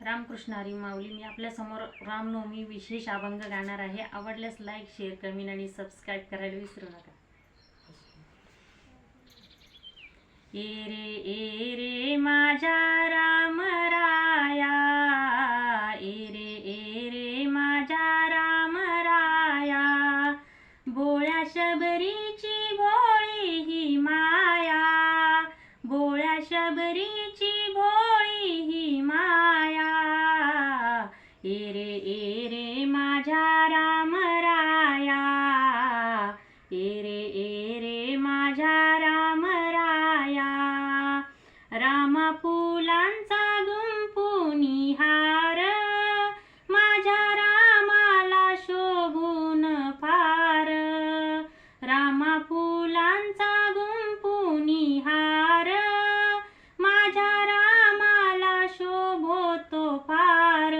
रामकृष्ण हरी माऊली. मी आपल्यासमोर रामनवमी विशेष अभंग गाणार आहे. आवडल्यास लाईक, शेअर, कमेंट आणि सबस्क्राईब करायला विसरू नका. ए रे माझ्या राम राया, ए रे माझ्या राम राया, बोळ्या शबरीची भोळी ही माया, बोळ्या शबरीची भोळी ही माया. ए रे माझ्या राम राया, ए रे माझ्या राम राया. रामा फुलांचा गुंफुनी हार, माझ्या रामाला शोभून फार. रामा फुलांचा गुंफुनी हार, माझ्या रामाला शोभतो फार.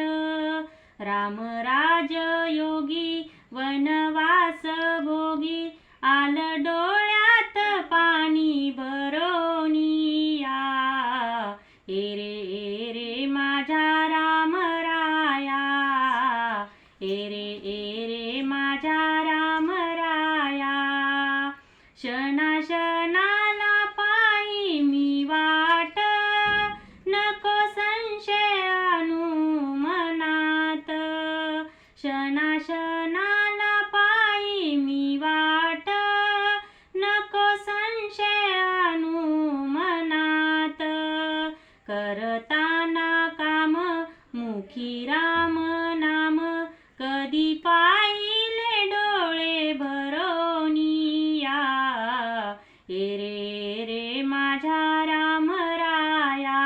राम राज योगी वनवास भोगी, आलं डोळ्यात पाणी भरोनिया. ए रे माझ्या राम राया, ए रे माझ्या राम राया. क्षणाला पायी मी वाट, नको संशय अनुमनात. क्षणाला पायी मी वाट, नको संशय अनुमनात. करताना काम मुखी राम नाम, कधी पाहिले डोळे भरोनिया. ए रे माझ्या राम राया,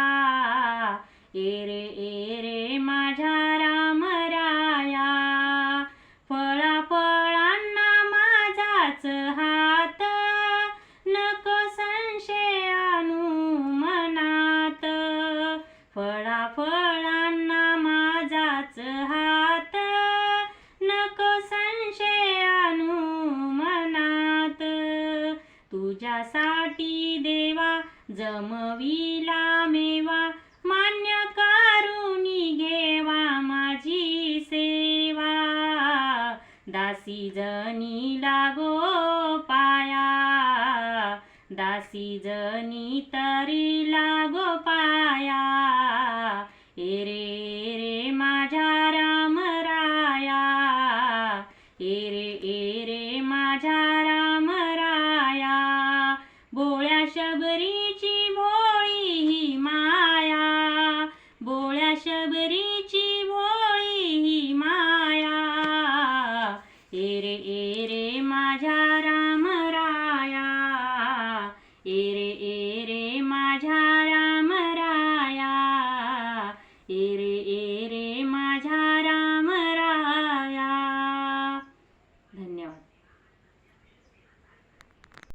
ए रे माझ्या राम राया. फळाफळांना माझाच हात, नको संशय अनुमनात. फळाफळांना माझाच हात, नको संशय अनुमनात. तुझ्यासाठी देवा जमविला मेवा, मान्य करुनी घेवा माझी सेवा. दासी जनी लागो पाया, दासी जनी तरी लागो पाया. ए रे माझ्या राम राया, ए रे माझ्या राम राया. बोळ्या शबरीची भोळी ही माया, बोळ्या शबरीची भोळी ही माया. ए रे माझ्या